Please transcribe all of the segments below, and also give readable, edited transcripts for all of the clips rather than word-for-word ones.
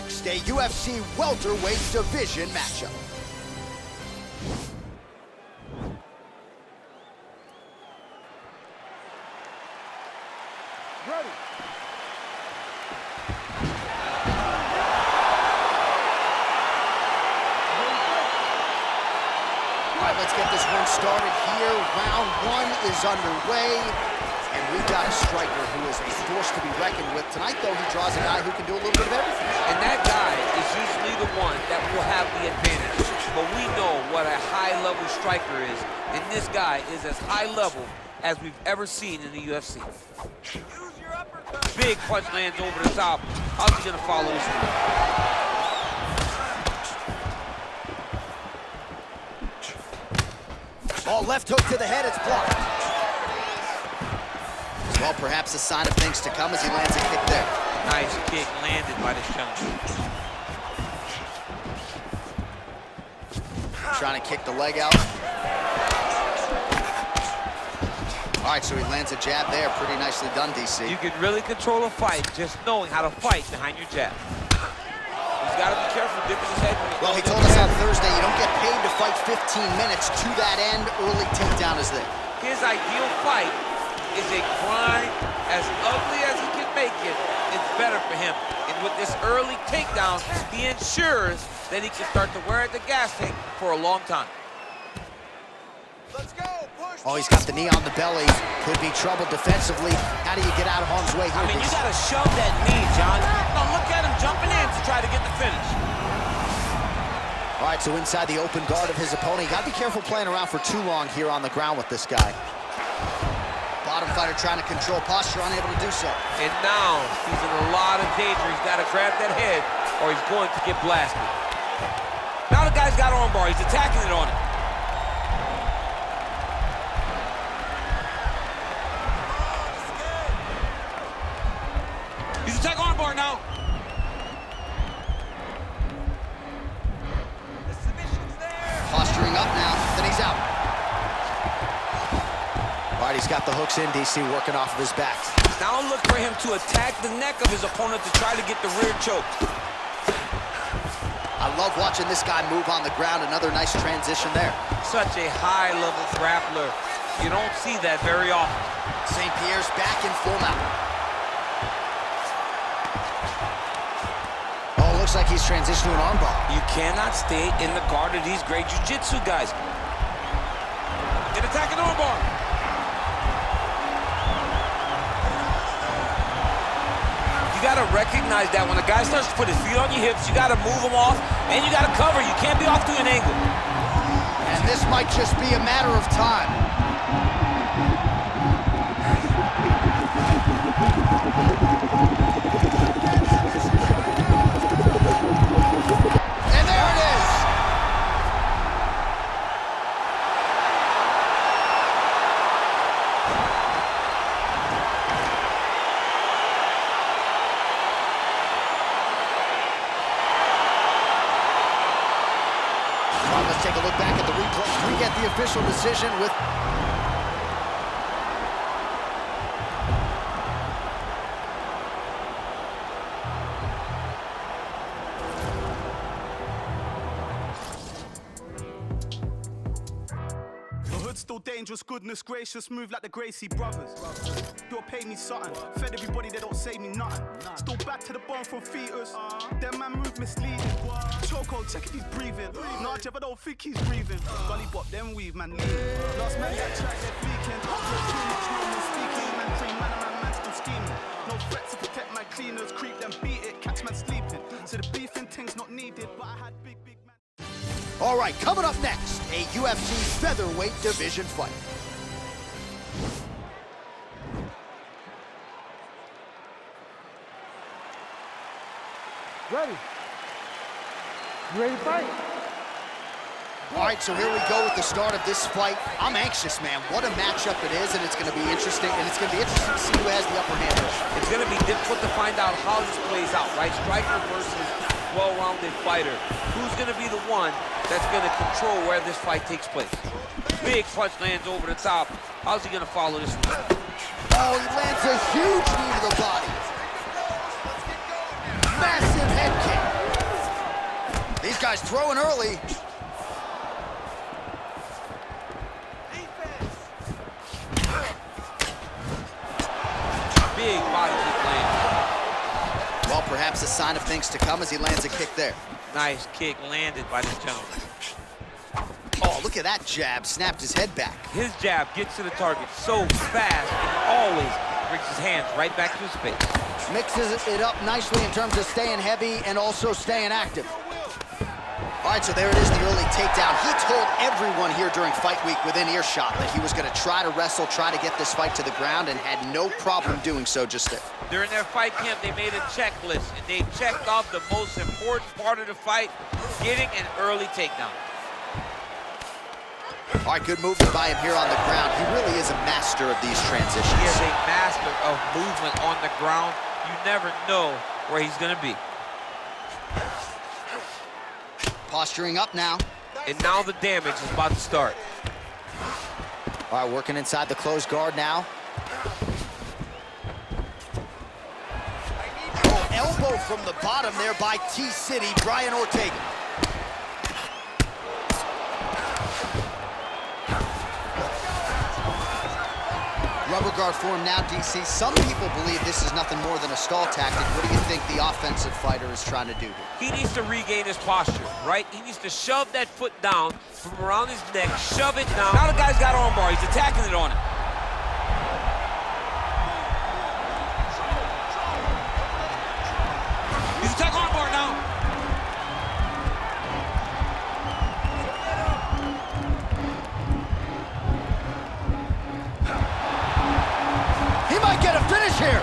next, a UFC welterweight division matchup. Ready. All right, let's get this one started here. Round one is underway. And we've got a striker who is a force to be reckoned with. Tonight, though, he draws a guy who can do a little bit of everything. And that guy is usually the one that will have the advantage. But we know what a high-level striker is, and this guy is as high level as we've ever seen in the UFC. Big punch lands over the top. How's he gonna follow this one? Ball left hook to the head, it's blocked. Well, perhaps a sign of things to come as he lands a kick there. Nice kick landed by this gentleman. Trying to kick the leg out. All right, so he lands a jab there. Pretty nicely done, DC. You can really control a fight just knowing how to fight behind your jab. He's got to be careful dipping his head. Well, he told us on Thursday you don't get paid to fight 15 minutes. To that end, early takedown is there. His ideal fight is a grind as ugly as he can make it. It's better for him. And with this early takedown, he ensures that he can start to wear at the gas tank for a long time. Let's go. Push. Oh, he's got the knee on the belly. Could be trouble defensively. How do you get out of harm's way here? I mean, you got to shove that knee, John. Now look at him jumping in to try to get the finish. All right, so inside the open guard of his opponent. You got to be careful playing around for too long here on the ground with this guy. Bottom fighter trying to control posture, unable to do so. And now he's in a lot of danger. He's got to grab that head or he's going to get blasted. Now the guy's got armbar. He's attacking it on him. He's attacking armbar now. The submission's there. Posturing up now, then he's out. All right, he's got the hooks in, DC, working off of his back. Now look for him to attack the neck of his opponent to try to get the rear choke. I love watching this guy move on the ground. Another nice transition there. Such a high-level grappler. You don't see that very often. St. Pierre's back in full mount. Oh, looks like he's transitioned to an armbar. You cannot stay in the guard of these great jiu-jitsu guys. Get attacking armbar. You got to recognize that when a guy starts to put his feet on your hips, you got to move him off, and you got to cover. You can't be off to an angle. And this might just be a matter of time. And there it is. Let's take a look back at the replay. We get the official decision with... Still dangerous, goodness gracious, move like the Gracie brothers. You'll pay me something, fed everybody, they don't say me nothing. Still back to the bone from fetus, them man move misleading. Choco, check if he's breathing. Nah, Jeff, I don't think he's breathing. Gully bop, them weave, man, lean. Last man that track, they're leaking. Too much room in speaking, man, free man still scheming. No threat to protect my cleaners, creep them, beat it, catch man sleeping. So the beefing thing's not needed, but I had big man. All right, coming up next, a UFC featherweight division fight. Ready. You ready to fight? All right, so here we go with the start of this fight. I'm anxious, man. What a matchup it is, and it's going to be interesting. And it's going to be interesting to see who has the upper hand. It's going to be difficult to find out how this plays out, right? Striker versus well-rounded fighter. Who's going to be the one that's going to control where this fight takes place? Big punch lands over the top. How's he going to follow this one? Oh, he lands a huge knee to the body. Massive head kick. guy's throwing early. Big body kick lands. Well, perhaps a sign of things to come as he lands a kick there. Nice kick landed by this gentleman. Oh, look at that jab. Snapped his head back. His jab gets to the target so fast and always brings his hands right back to his face. Mixes it up nicely in terms of staying heavy and also staying active. All right, so there it is, the early takedown. He told everyone here during Fight Week within earshot that he was going to try to wrestle, try to get this fight to the ground, and had no problem doing so just there. During their fight camp, they made a checklist, and they checked off the most important part of the fight, getting an early takedown. All right, good movement by him here on the ground. He really is a master of these transitions. He is a master of movement on the ground. You never know where he's going to be. Posturing up now. And now the damage is about to start. All right, working inside the closed guard now. Oh, elbow from the bottom there by T-City, Brian Ortega. Rubber guard for him now, DC. Some people believe this is nothing more than a stall tactic. What do you think the offensive fighter is trying to do here? He needs to regain his posture, right? He needs to shove that foot down from around his neck, shove it down. Now the guy's got armbar. He's attacking it on him. He's attacking armbar now. He might get a finish here.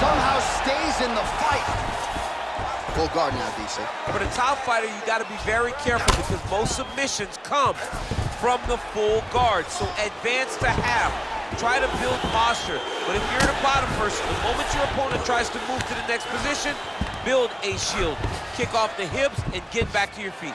Somehow stays in the fight. Full guard now, DC. For the top fighter, you got to be very careful because most submissions come from the full guard. So advance to half. Try to build posture. But if you're the bottom person, the moment your opponent tries to move to the next position, build a shield. Kick off the hips and get back to your feet.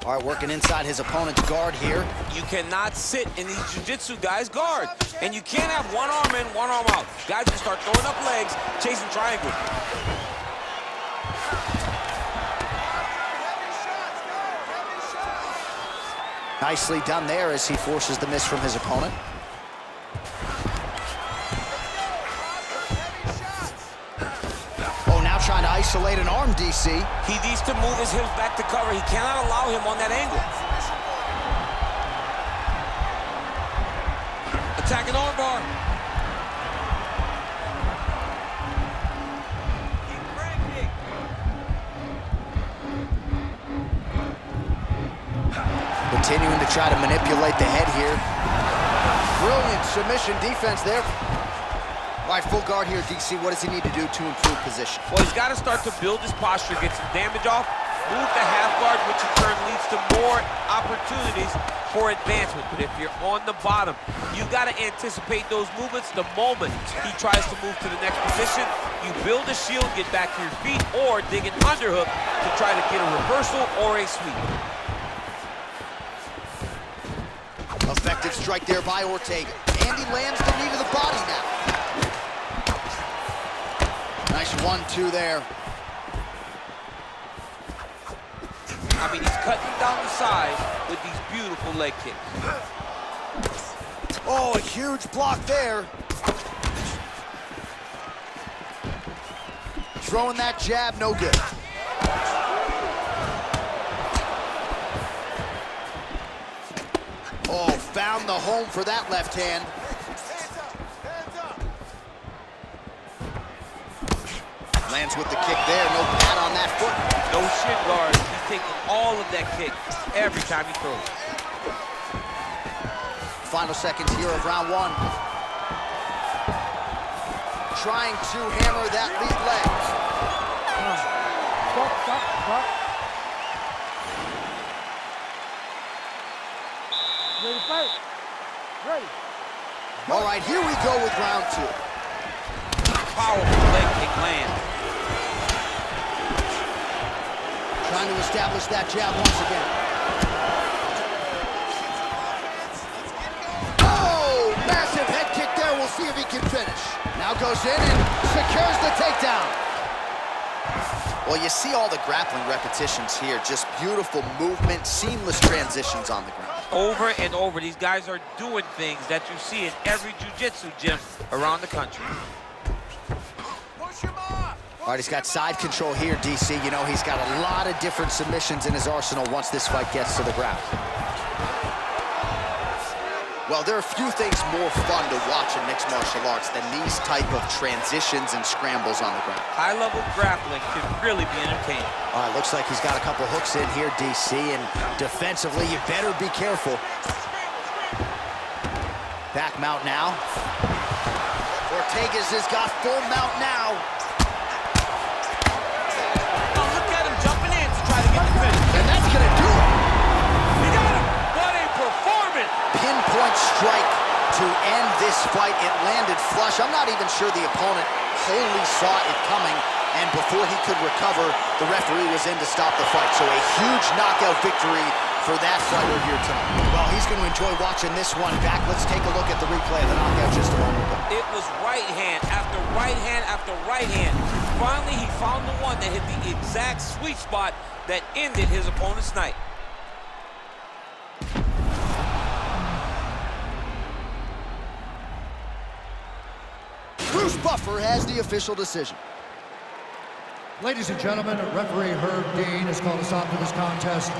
All right, working inside his opponent's guard here. You cannot sit in these jiu-jitsu guys' guard. And you can't have one arm in, one arm out. Guys will start throwing up legs, chasing triangles. Nicely done there as he forces the miss from his opponent. Oh, now trying to isolate an arm, DC. He needs to move his hips back to cover. He cannot allow him on that angle. Attacking armbar. Continuing to try to manipulate the head here. Brilliant submission defense there. All right, full guard here, DC. What does he need to do to improve position? Well, he's got to start to build his posture, get some damage off, move to half guard, which in turn leads to more opportunities for advancement. But if you're on the bottom, you've got to anticipate those movements the moment he tries to move to the next position. You build a shield, get back to your feet, or dig an underhook to try to get a reversal or a sweep. Effective strike there by Ortega. And he lands the knee to the body now. Nice 1-2 there. I mean, he's cutting down the side with these beautiful leg kicks. Oh, a huge block there. Throwing that jab, no good. Oh, found the home for that left hand. Lands with the kick there, no pad on that foot. No shin guard. He's taking all of that kick every time he throws. Final seconds here of round one. Trying to hammer that lead leg. Stop. Ready to fight? Ready. All right, here we go with round two. Powerful leg kick land. Trying to establish that jab once again. Let's see if he can finish. Now goes in and secures the takedown. Well, you see all the grappling repetitions here. Just beautiful movement, seamless transitions on the ground. Over and over, these guys are doing things that you see in every jiu-jitsu gym around the country. All right, he's got side control here, DC. You know, he's got a lot of different submissions in his arsenal once this fight gets to the ground. Well, there are few things more fun to watch in mixed martial arts than these type of transitions and scrambles on the ground. High-level grappling can really be entertaining. All right, looks like he's got a couple hooks in here, DC, and defensively, you better be careful. Back mount now. Ortegas has got full mount now. Oh, look at him jumping in to try to get the finish. And that's gonna do it. He got him! What a performance! Pinpoint strike to end this fight. It landed flush. I'm not even sure the opponent wholly saw it coming, and before he could recover, the referee was in to stop the fight. So a huge knockout victory for that fighter here tonight. Well, he's going to enjoy watching this one back. Let's take a look at the replay of the knockout just a moment ago. It was right hand after right hand after right hand. Finally, he found the one that hit the exact sweet spot that ended his opponent's night. Bruce Buffer has the official decision. Ladies and gentlemen, referee Herb Dean has called us off to this contest.